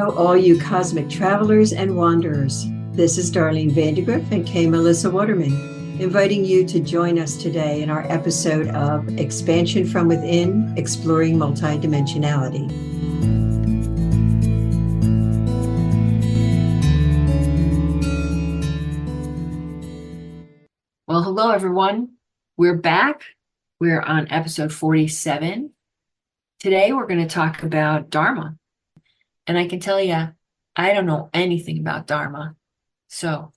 Hello, all you cosmic travelers and wanderers. This is Darlene Vandergrift and K. Melissa Waterman, inviting you to join us today in our episode of Expansion from Within, Exploring Multidimensionality. Well, hello, everyone. We're back. We're on episode 47. Today, we're going to talk about Dharma. And I can tell you, I don't know anything about Dharma. So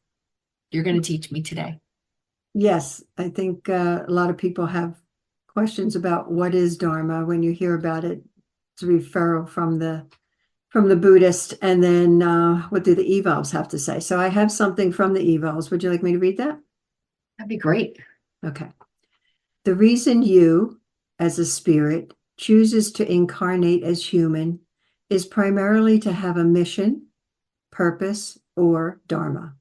you're going to teach me today. Yes, I think a lot of people have questions about what is Dharma. When you hear about it, it's a referral from the Buddhist, and then what do the evolves have to say? So I have something from the evolves. Would you like me to read that? That'd be great. Okay. The reason you, as a spirit, chooses to incarnate as human is primarily to have a mission, purpose, or dharma.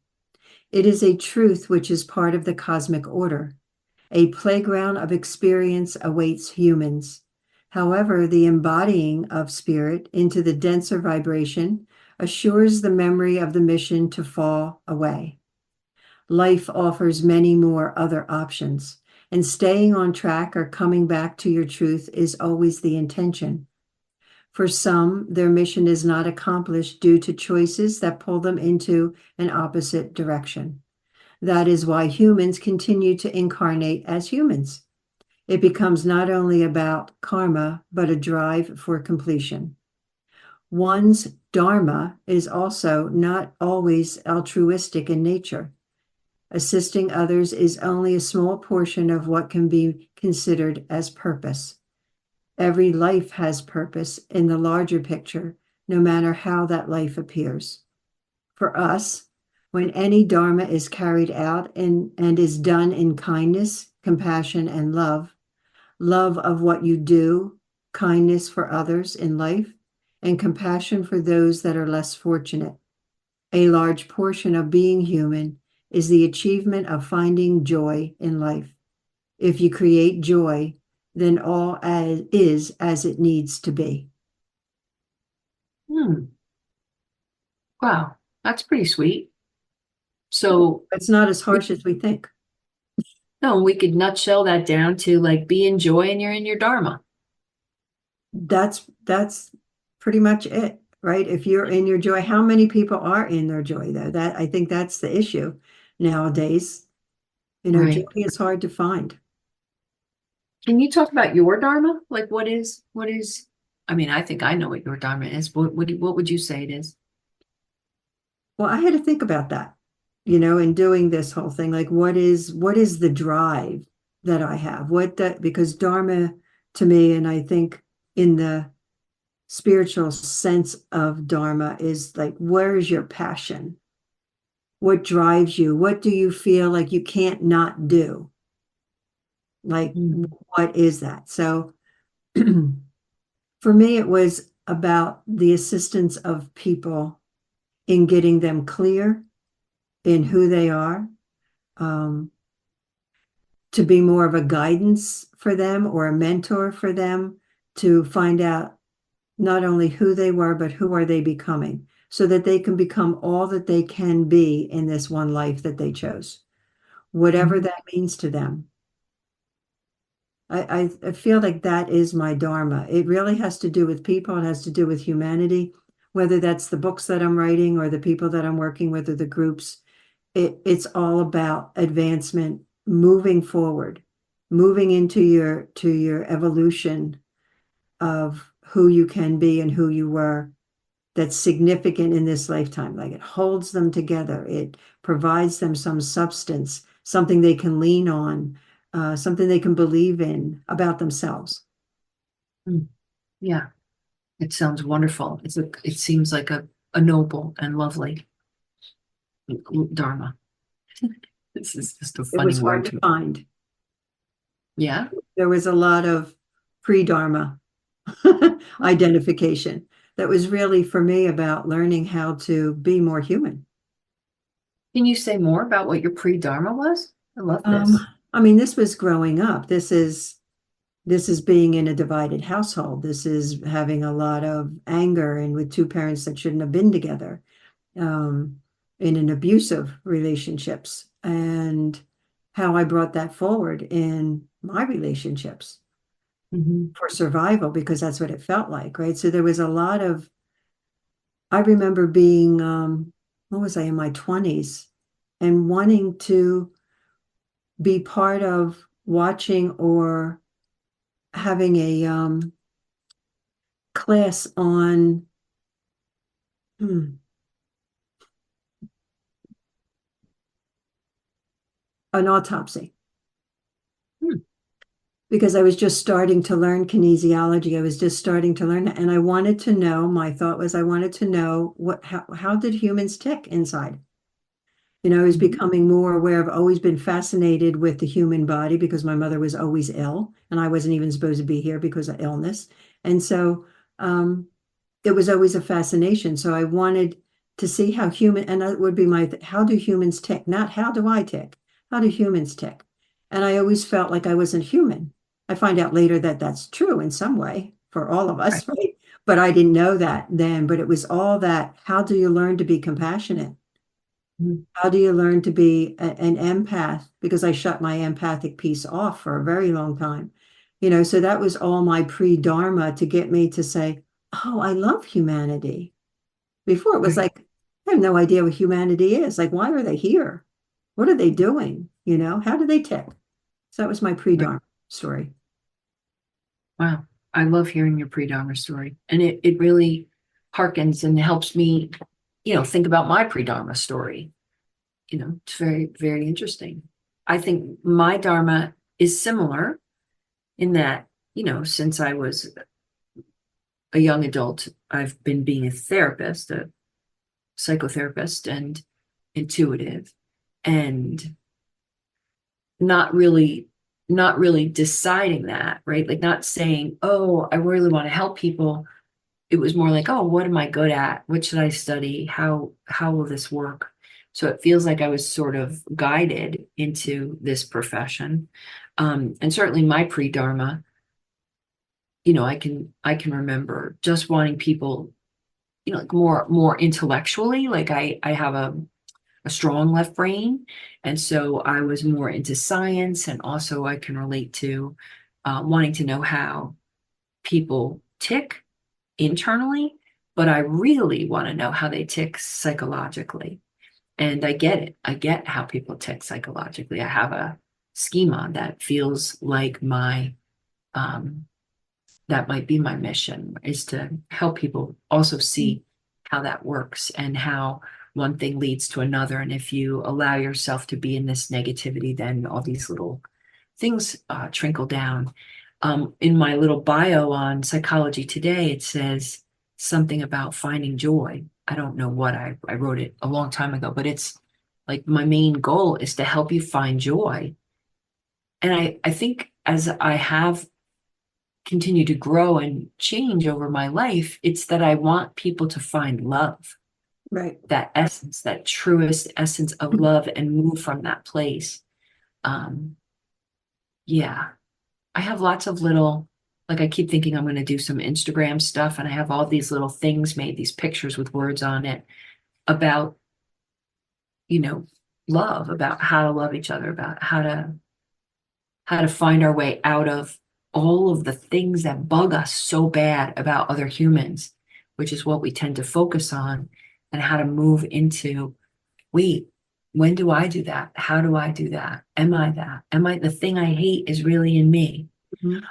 It is a truth which is part of the cosmic order. A playground of experience awaits humans. However, the embodying of spirit into the denser vibration assures the memory of the mission to fall away. Life offers many more other options, and staying on track or coming back to your truth is always the intention. For some, their mission is not accomplished due to choices that pull them into an opposite direction. That is why humans continue to incarnate as humans. It becomes not only about karma, but a drive for completion. One's dharma is also not always altruistic in nature. Assisting others is only a small portion of what can be considered as purpose. Every life has purpose in the larger picture, no matter how that life appears. For us, when any dharma is carried out and is done in kindness, compassion, and love of what you do, kindness for others in life, and compassion for those that are less fortunate, a large portion of being human is the achievement of finding joy in life. If you create joy, then all is as it needs to be. Wow, that's pretty sweet. So it's not as harsh as we think. No, we could nutshell that down to like be in joy and you're in your Dharma. That's pretty much it, right? If you're in your joy, how many people are in their joy though? That I think that's the issue nowadays. Right. Joy is hard to find. Can you talk about your Dharma? Like what is, I mean, I think I know what your Dharma is. What would you say it is? Well, I had to think about that, in doing this whole thing. Like, what is the drive that I have? Because Dharma to me, and I think in the spiritual sense of Dharma, is like, where is your passion? What drives you? What do you feel like you can't not do? Like, what is that? So for me, it was about the assistance of people in getting them clear in who they are, to be more of a guidance for them or a mentor for them to find out not only who they were, but who are they becoming, so that they can become all that they can be in this one life that they chose, whatever that means to them. I feel like that is my Dharma. It really has to do with people. It has to do with humanity, whether that's the books that I'm writing or the people that I'm working with or the groups. It's all about advancement, moving forward, moving into your evolution of who you can be and who you were. That's significant in this lifetime. Like, it holds them together. It provides them some substance, something they can lean on, something they can believe in about themselves. Yeah, it sounds wonderful. It seems like a noble and lovely Dharma. This is just a funny word. It was hard to find. Yeah. There was a lot of pre-Dharma identification that was really, for me, about learning how to be more human. Can you say more about what your pre-Dharma was? I love this. I mean, this was growing up. This is This is being in a divided household. This is having a lot of anger and with two parents that shouldn't have been together, um, in an abusive relationships, and how I brought that forward in my relationships Mhm. for survival, because that's what it felt like, right? So there was a lot of, I remember being, what was I, in my 20s and wanting to be part of watching or having a class on an autopsy, Hmm. because I was just starting to learn kinesiology. I was just starting to learn that, and I wanted to know, my thought was I wanted to know how did humans tick inside? I was Mhm. becoming more aware. I've always been fascinated with the human body because my mother was always ill and I wasn't even supposed to be here because of illness. And so um, it was always a fascination. So I wanted to see how human, and that would be how do humans tick? Not how do I tick? How do humans tick? And I always felt like I wasn't human. I find out later that that's true in some way for all of Right. us, right? But I didn't know that then. But it was all that, how do you learn to be compassionate? Mhm. How do you learn to be an empath? Because I shut my empathic piece off for a very long time. So that was all my pre-Dharma to get me to say, oh, I love humanity. Before it was Right. like, I have no idea what humanity is. Like, why are they here? What are they doing? How do they tick? So that was my Right. pre-Dharma story. Wow. I love hearing your pre-Dharma story. And it really harkens and helps me, think about my pre-Dharma story. It's very, very interesting. I think my Dharma is similar in that, since I was a young adult, I've been being a therapist, a psychotherapist, and intuitive, and not really not really deciding that, right? Like not saying, oh, I really want to help people. It was more like, oh, what am I good at? What should I study? How will this work? So it feels like I was sort of guided into this profession. And certainly my pre-Dharma, I can remember just wanting people, like more intellectually. Like I have a strong left brain. And so I was more into science, and also I can relate to wanting to know how people tick internally, but I really want to know how they tick psychologically. And I get it. I get how people tick psychologically. I have a schema that feels like um, that might be my mission, is to help people also see how that works and how one thing leads to another. And if you allow yourself to be in this negativity, then all these little things trickle down. In my little bio on Psychology Today, it says something about finding joy. I don't know what I wrote it a long time ago, but it's like my main goal is to help you find joy. And I think as I have continue to grow and change over my life, it's that I want people to find love, Right. that essence, that truest essence of love, and move from that place. Um, yeah, I have lots of little, like I keep thinking I'm going to do some Instagram stuff, and I have all these little things made, these pictures with words on it about, you know, love, about how to love each other, about how to find our way out of all of the things that bug us so bad about other humans, which is what we tend to focus on, and how to move into, wait, when do I do that? How do I do that? Am I that? Am I the thing I hate is really in me? Mhm.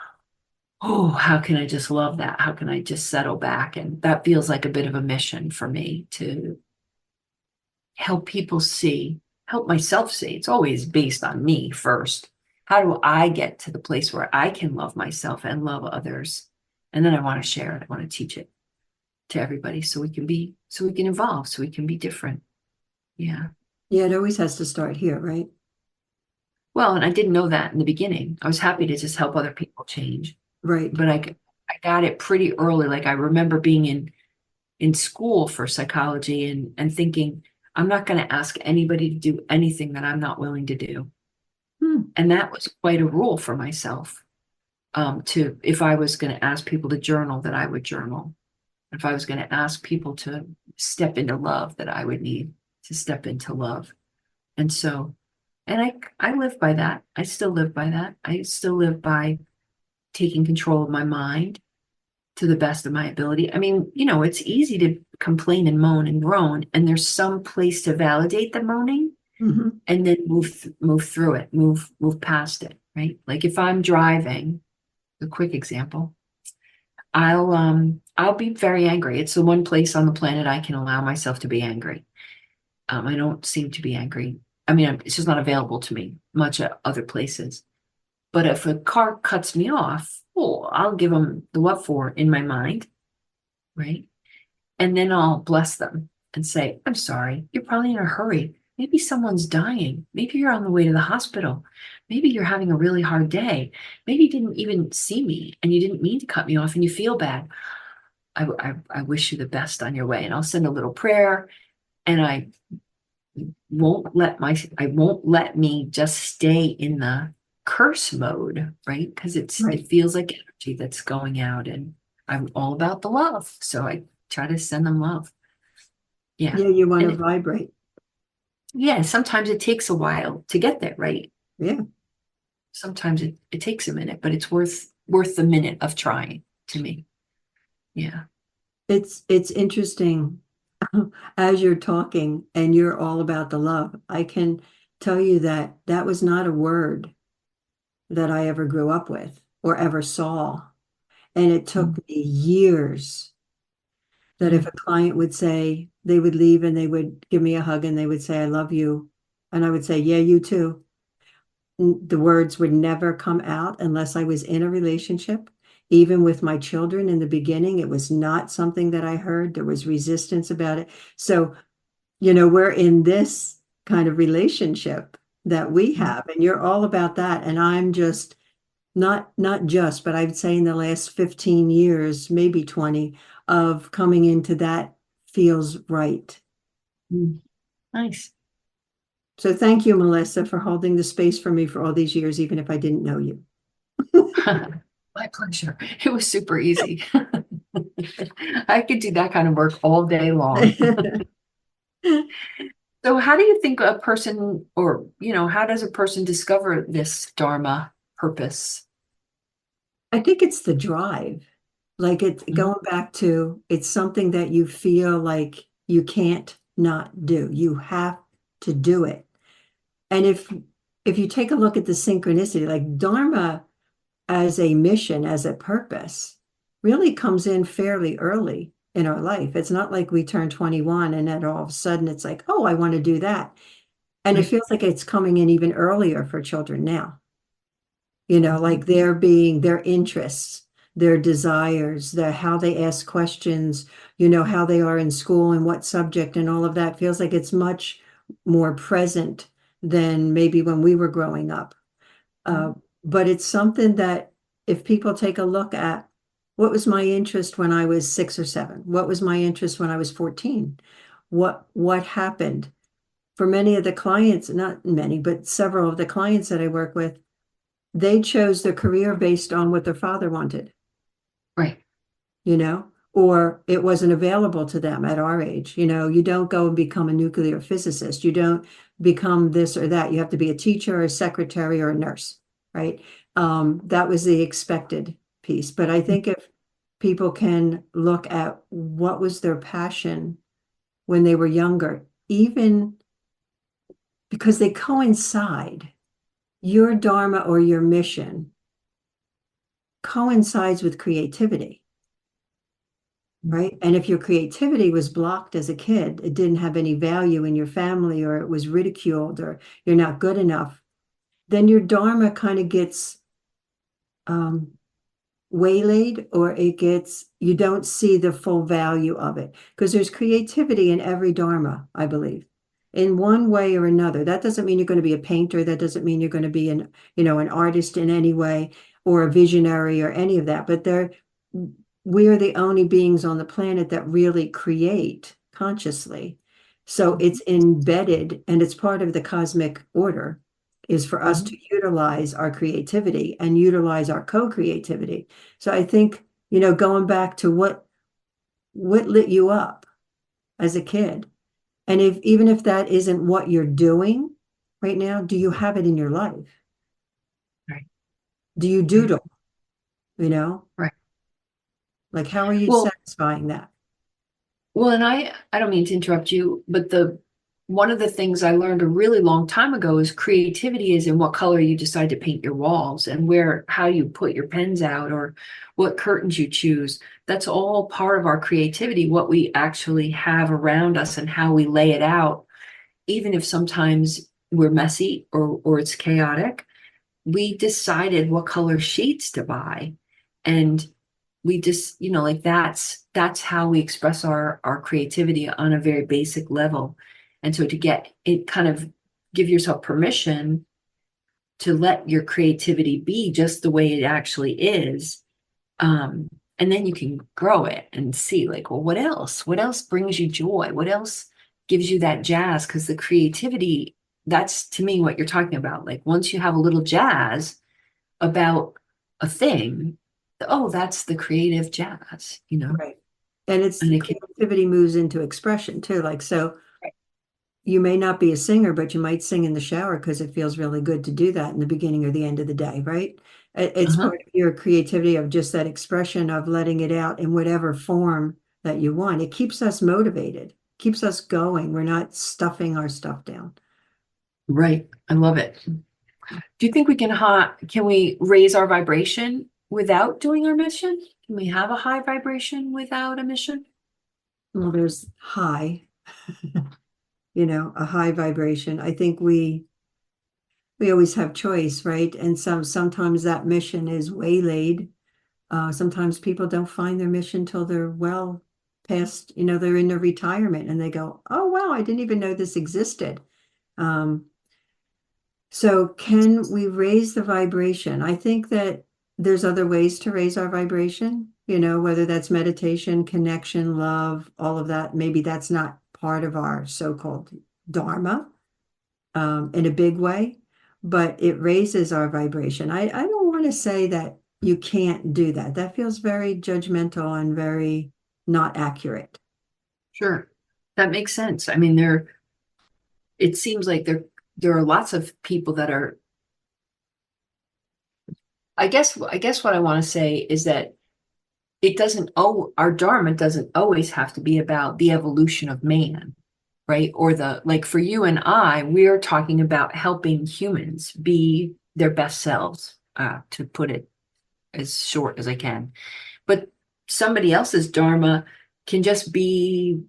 Oh, how can I just love that? How can I just settle back? And that feels like a bit of a mission for me to help people see, help myself see. It's always based on me first. How do I get to the place where I can love myself and love others? And then I want to share it. I want to teach it to everybody so we can evolve, so we can be different. Yeah. Yeah, it always has to start here, right? Well, and I didn't know that in the beginning. I was happy to just help other people change, Right. but I got it pretty early. Like I remember being in school for psychology and thinking, I'm not going to ask anybody to do anything that I'm not willing to do. Hmm. And that was quite a rule for myself. to if I was going to ask people to journal, that I would journal. If I was going to ask people to step into love, that I would need to step into love. And so, and I live by that. I still live by that. I still live by taking control of my mind to the best of my ability. I mean, it's easy to complain and moan and groan, and there's some place to validate the moaning Mhm. and then move through it, move past it, right? Like if I'm driving, a quick example, I'll be very angry. It's the one place on the planet I can allow myself to be angry. I don't seem to be angry. I mean, it's just not available to me much at other places. But if a car cuts me off, oh, I'll give them the what for in my mind, right? And then I'll bless them and say, I'm sorry, you're probably in a hurry. Maybe someone's dying. Maybe you're on the way to the hospital. Maybe you're having a really hard day. Maybe you didn't even see me and you didn't mean to cut me off and you feel bad. I wish you the best on your way. And I'll send a little prayer, and I won't let me just stay in the curse mode, right? Because Right. it feels like energy that's going out, and I'm all about the love. So I try to send them love. Yeah. Yeah, you want And to vibrate. yeah, sometimes it takes a while to get there, right? Yeah. Sometimes it takes a minute, but it's worth the minute of trying to me. Yeah. It's interesting as you're talking and you're all about the love. I can tell you that that was not a word that I ever grew up with or ever saw. And it took Mm, me years that if mm, a client would say they would leave and they would give me a hug and they would say, I love you. And I would say, yeah, you too. The words would never come out unless I was in a relationship. Even with my children in the beginning, it was not something that I heard. There was resistance about it. So, we're in this kind of relationship that we mm, have, and you're all about that. And I'm just not just, but I'd say in the last 15 years, maybe 20, of coming into that feels right. mm. Nice. So thank you, Melissa, for holding the space for me for all these years, even if I didn't know you. My pleasure. It was super easy. I could do that kind of work all day long. So how do you think a person, or, how does a person discover this Dharma purpose? I think it's the drive. Like it's Mhm. going back to it's something that you feel like you can't not do. You have to do it. And if you take a look at the synchronicity, like Dharma as a mission, as a purpose, really comes in fairly early in our life. It's not like we turn 21 and then all of a sudden it's like, oh, I want to do that. And it Right. feels like it's coming in even earlier for children now. Like Mhm. their interests, their desires, how they ask questions, how they are in school and what subject and all of that feels like it's much more present than maybe when we were growing up. Uh, Mhm. but it's something that if people take a look at what was my interest when I was 6 or 7, what was my interest when I was 14, what happened for many of the clients, not many, but several of the clients that I work with, they chose their career based on what their father wanted, Right. or it wasn't available to them at our age. You don't go and become a nuclear physicist. You don't become this or that. You have to be a teacher, a secretary, or a nurse, right? That was the expected piece. But I think if people can look at what was their passion when they were younger, even because they coincide, your dharma or your mission coincides with creativity, right? And if your creativity was blocked as a kid, it didn't have any value in your family, or it was ridiculed, or you're not good enough, then your dharma kind of gets um, waylaid, or you don't see the full value of it. Because there's creativity in every dharma, I believe, in one way or another. That doesn't mean you're going to be a painter. That doesn't mean you're going to be an artist in any way, or a visionary, or any of that. But we are the only beings on the planet that really create consciously. So it's embedded and it's part of the cosmic order. is for us Mhm. to utilize our creativity and utilize our co-creativity. So I think, going back to what lit you up as a kid. And even if that isn't what you're doing right now, do you have it in your life? Right, Do you right, doodle? You know, right. like how are you Well, satisfying that? Well, and I don't mean to interrupt you, but the one of the things I learned a really long time ago is creativity is in what color you decide to paint your walls and where how you put your pens out or what curtains you choose. That's all part of our creativity, what we actually have around us and how we lay it out. Even if sometimes we're messy or it's chaotic, we decided what color sheets to buy. And we just, like that's how we express our creativity on a very basic level. And so to get it kind of give yourself permission to let your creativity be just the way it actually is. Um, and then you can grow it and see like, well, what else? What else brings you joy? What else gives you that jazz? Because the creativity, that's to me what you're talking about. Like once you have a little jazz about a thing, oh, that's the creative jazz. Right. And it's And it can, creativity moves into expression too. Like, so you may not be a singer, but you might sing in the shower because it feels really good to do that in the beginning or the end of the day, right? It's uh-huh, part of your creativity of just that expression of letting it out in whatever form that you want. It keeps us motivated, keeps us going. We're not stuffing our stuff down. right. I love it. Do you think can we raise our vibration without doing our mission? Can we have a high vibration without a mission? Well, there's high, a high vibration. I think we always have choice, right? And sometimes that mission is waylaid. Sometimes people don't find their mission till they're well past, they're in their retirement and they go, oh, wow, I didn't even know this existed. Um, so can we raise the vibration? I think that there's other ways to raise our vibration, whether that's meditation, connection, love, all of that. Maybe that's not part of our so-called Dharma, in a big way, but it raises our vibration. I don't want to say that you can't do that. That feels very judgmental and very not accurate. Sure. That makes sense. I mean, it seems like there are lots of people that are, I guess what I want to say is that our Dharma doesn't always have to be about the evolution of man, right? Or like for you and I, we're talking about helping humans be their best selves, to put it as short as I can. But somebody else's Dharma can just be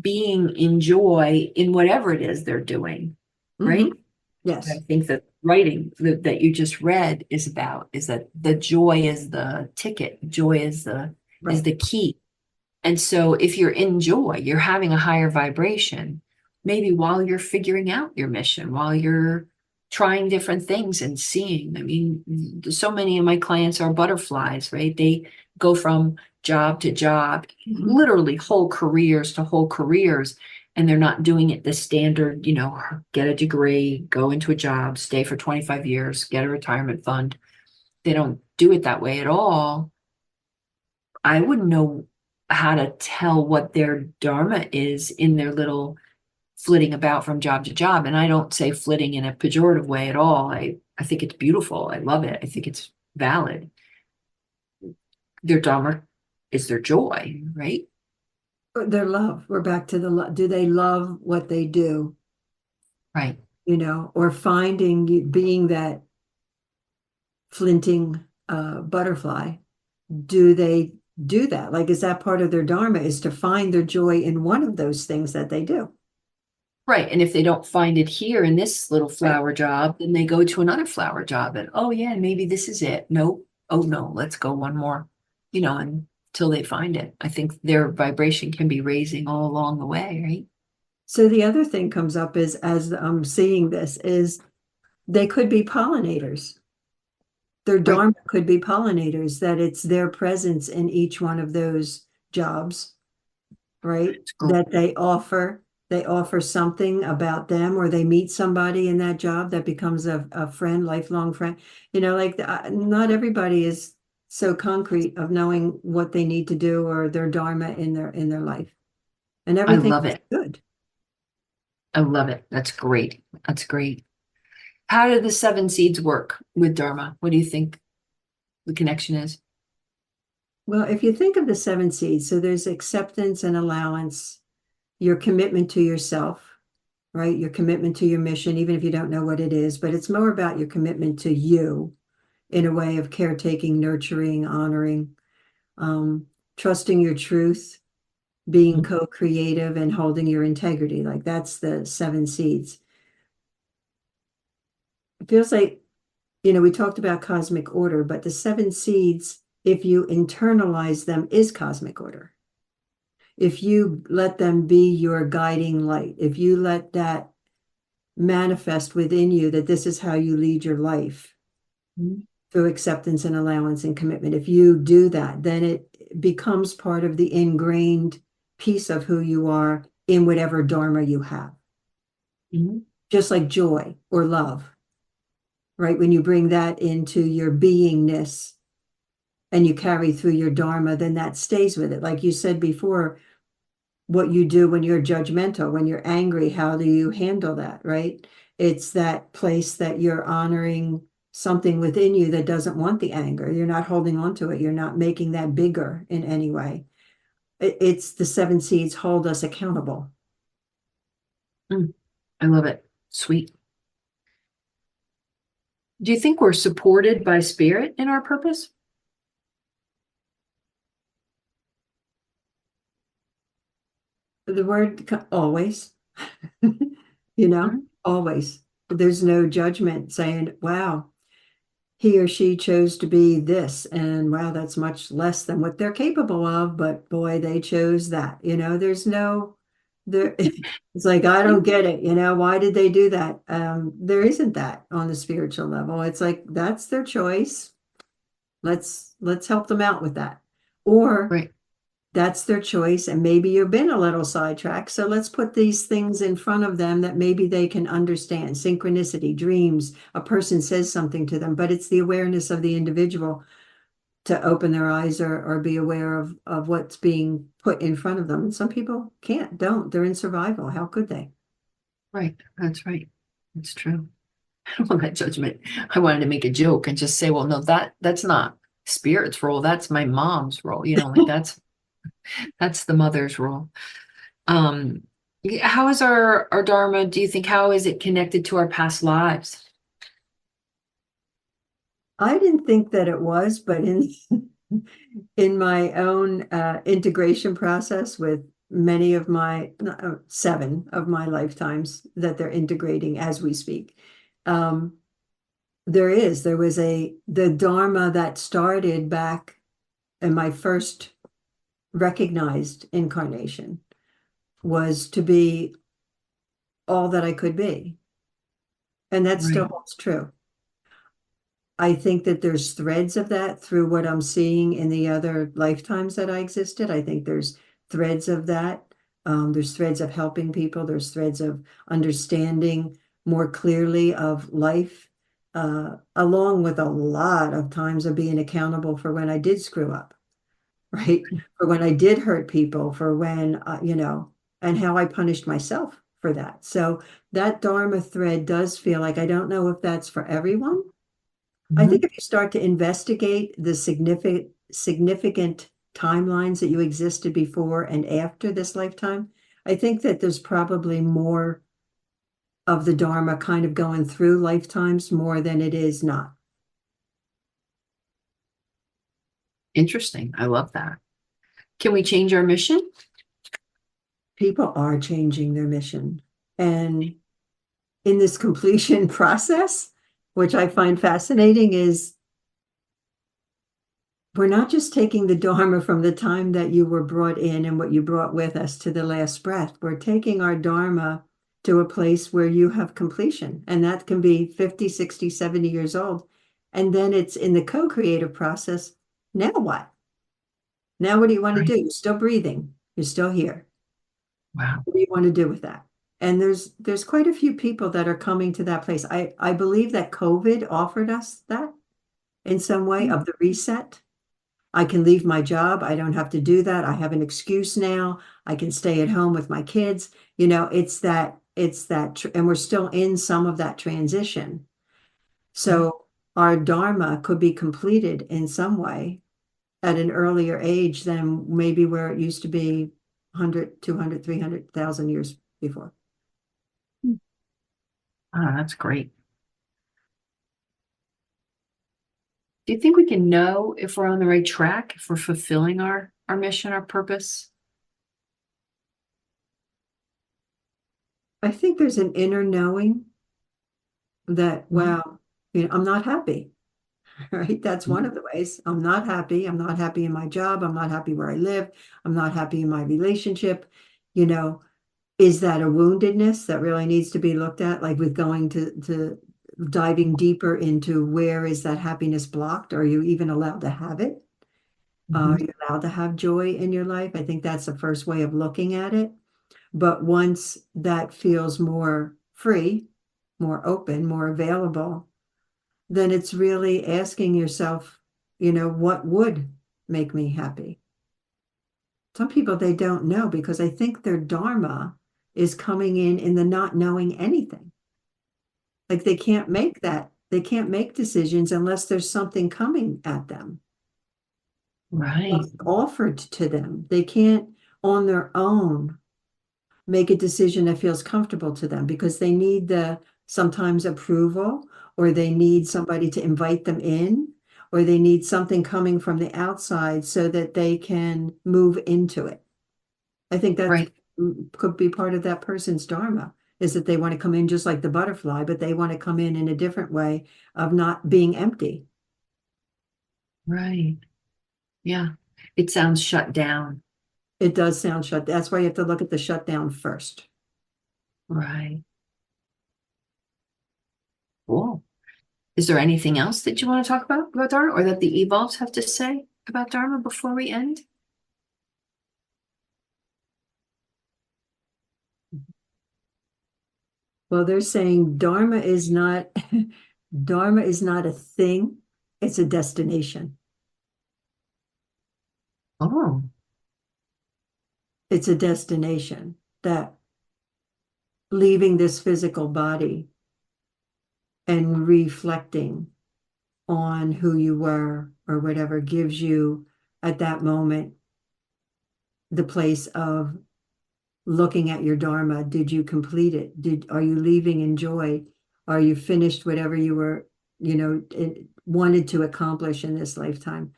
being in joy in whatever it is they're doing, Hmm. right? I Yes, think that writing that you just read is that the joy is the ticket, joy is right. the key. And so if you're in joy, you're having a higher vibration, maybe while you're figuring out your mission, while you're trying different things and seeing. I mean, so many of my clients are butterflies, right? They go from job to job, Mhm. literally whole careers to whole careers, and they're not doing it the standard, get a degree, go into a job, stay for 25 years, get a retirement fund. They don't do it that way at all. I wouldn't know how to tell what their dharma is in their little flitting about from job to job. And I don't say flitting in a pejorative way at all. I think it's beautiful. I love it. I think it's valid. Their dharma is their joy, right? Their love. We're back to the love. Do they love what they do, Right. or being that flinting butterfly? Do they do that? Like, is that part of their dharma is to find their joy in one of those things that they do? Right. And if they don't find it here in this little Right. flower job, then they go to another flower job and, oh, yeah, maybe this is it. Nope. Oh, no, let's go one more, until they find it. I think their vibration can be raising all along the way, right? So the other thing comes up is as I'm seeing this is they could be pollinators. Their Right. dharma could be pollinators, that it's their presence in each one of those jobs, right? It's great. That they offer. they offer something about them, or they meet somebody in that job that becomes a friend, lifelong friend. Like not everybody is so concrete of knowing what they need to do or their dharma in their life. And I everything love is it. good. I love it. That's great. That's great. How do the seven seeds work with Dharma? What do you think the connection is? Well, if you think of the seven seeds, so there's acceptance and allowance, your commitment to yourself, right? Your commitment to your mission, even if you don't know what it is, but it's more about your commitment to you in a way of caretaking, nurturing, honoring, um, trusting your truth, being Mhm. co-creative, and holding your integrity. Like that's the seven seeds. It feels like, we talked about cosmic order, but the seven seeds, if you internalize them, is cosmic order. If you let them be your guiding light, if you let that manifest within you that this is how you lead your life Mhm. through acceptance and allowance and commitment, if you do that, then it becomes part of the ingrained piece of who you are in whatever dharma you have. Mhm. Just like joy or love, right? When you bring that into your beingness and you carry through your dharma, then that stays with it. Like you said before, what you do when you're judgmental, when you're angry, how do you handle that, right? It's that place that you're honoring something within you that doesn't want the anger. You're not holding on to it. You're not making that bigger in any way. It's the seven seeds hold us accountable. Mm, I love it. Sweet. Do you think we're supported by spirit in our purpose? The word always, you know, Mhm. always. There's no judgment saying, wow, he or she chose to be this, and wow, that's much less than what they're capable of, but boy, they chose that. There's no there. It's like, I don't get it. Why did they do that? There isn't that on the spiritual level. It's like that's their choice. Let's help them out with that. Or Right. that's their choice, and maybe you've been a little sidetracked, so let's put these things in front of them that maybe they can understand. Synchronicity, dreams, a person says something to them, but it's the awareness of the individual to open their eyes, or be aware of what's being put in front of them. And some people don't, they're in survival. How could they? Right. That's right. That's true. I don't want that judgment. I wanted to make a joke and just say, well, no, that's not spirit's role. That's my mom's role. Like that's the mother's role. Um, how is our Dharma, do you think, how is it connected to our past lives? I didn't think that it was, but in in my own integration process with many of my seven of my lifetimes that they're integrating as we speak. Um, there was the Dharma that started back in my first recognized incarnation was to be all that I could be. And that still Right. holds true. I think that there's threads of that through what I'm seeing in the other lifetimes that I existed. I think there's threads of that. There's threads of helping people. There's threads of understanding more clearly of life, along with a lot of times of being accountable for when I did screw up, right? For when I did hurt people, for when, and how I punished myself for that. So that Dharma thread does feel like, I don't know if that's for everyone. I think Mhm. if you start to investigate the significant timelines that you existed before and after this lifetime, I think that there's probably more of the Dharma kind of going through lifetimes more than it is not. Interesting. I love that. Can we change our mission? People are changing their mission. And in this completion process, which I find fascinating, is we're not just taking the Dharma from the time that you were brought in and what you brought with us to the last breath. We're taking our Dharma to a place where you have completion. And that can be 50, 60, 70 years old. And then it's in the co-creative process. Now what? Now what do you want to Right. do? You're still breathing. You're still here. Wow. What do you want to do with that? And there's quite a few people that are coming to that place. I believe that COVID offered us that in some way of the reset. I can leave my job. I don't have to do that. I have an excuse now. I can stay at home with my kids. And we're still in some of that transition. Right. So our Dharma could be completed in some way at an earlier age than maybe where it used to be 100, 200, 300,000 years before. Ah, that's great. Do you think we can know if we're on the right track, if we're fulfilling our mission, our purpose? I think there's an inner knowing that, Mhm. wow, I'm not happy, right? That's one of the ways. I'm not happy. I'm not happy in my job. I'm not happy where I live. I'm not happy in my relationship. You know, is that a woundedness that really needs to be looked at? Like with going to diving deeper into where is that happiness blocked? Are you even allowed to have it? Are Mhm. you allowed to have joy in your life? I think that's the first way of looking at it. But once that feels more free, more open, more available, then it's really asking yourself, what would make me happy? Some people, they don't know because I think their dharma is coming in the not knowing anything. Like they can't make decisions unless there's something coming at them, Right, offered to them. They can't on their own make a decision that feels comfortable to them because they need the sometimes approval, or they need somebody to invite them in, or they need something coming from the outside so that they can move into it. I think that right, could be part of that person's dharma, is that they want to come in just like the butterfly, but they want to come in a different way of not being empty. right. Yeah. It sounds shut down. It does sound shut. That's why you have to look at the shutdown first. Right. Cool. Is there anything else that you want to talk about Dharma, or that the evolves have to say about Dharma before we end? Well, they're saying Dharma is not a thing, it's a destination. Oh, It's a destination that leaving this physical body and reflecting on who you were or whatever gives you at that moment the place of looking at your dharma. Did you complete it? Are you leaving in joy? Are you finished whatever you were, wanted to accomplish in this lifetime?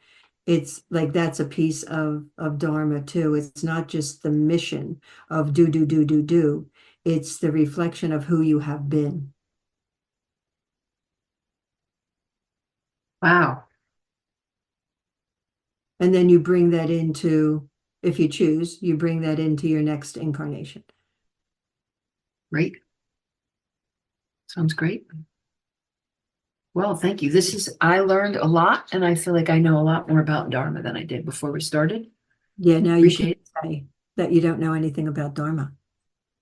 It's like that's a piece of dharma too. It's not just the mission of do do do do do. It's the reflection of who you have been. wow. And then you bring that into, if you choose, you bring that into your next incarnation. Great. Sounds great. Well, thank you. I learned a lot, and I feel like I know a lot more about Dharma than I did before we started. Yeah, now you can't Appreciate it. say that you don't know anything about dharma.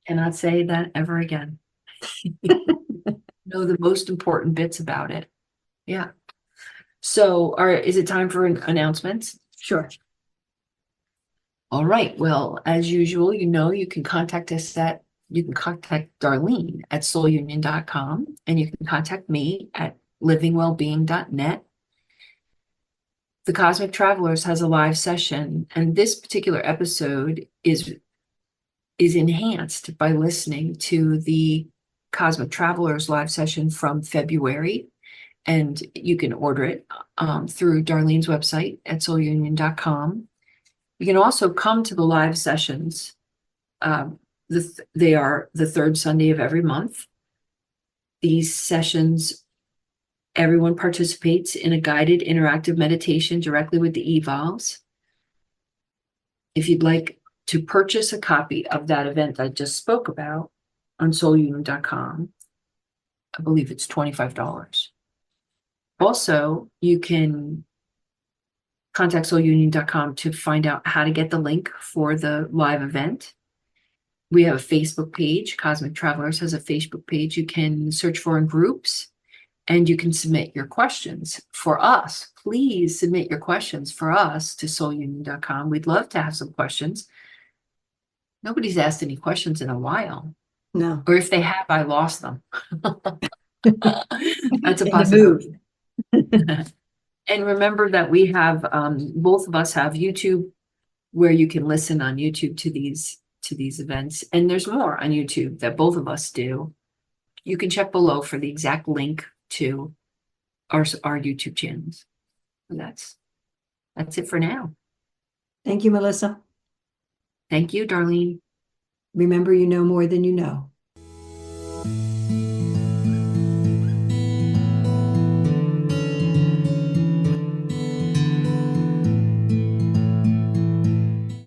Cannot say that ever again. Know the most important bits about it. Yeah. So, is it time for announcements? Sure. All right. Well, as usual, you can contact you can contact Darlene at soulunion.com, and you can contact me at livingwellbeing.net. The Cosmic Travelers has a live session, and this particular episode is enhanced by listening to the Cosmic Travelers live session from February. And you can order it through Darlene's website at soulunion.com. You can also come to the live sessions. They are the third Sunday of every month. These sessions, everyone participates in a guided interactive meditation directly with the evolves. If you'd like to purchase a copy of that event I just spoke about on soulunion.com, I believe it's $25. Also, you can contact soulunion.com to find out how to get the link for the live event. We have a Facebook page. Cosmic Travelers has a Facebook page. You can search for in groups, and you can submit your questions for us. Please submit your questions for us to soulunion.com. We'd love to have some questions. Nobody's asked any questions in a while. No. Or if they have, I lost them. That's a In the move. possibility. And remember that we have, both of us have YouTube, where you can listen on YouTube to these events. And there's more on YouTube that both of us do. You can check below for the exact link to our YouTube channels. And that's it for now. Thank you, Melissa. Thank you, Darlene. Remember, you know more than you know.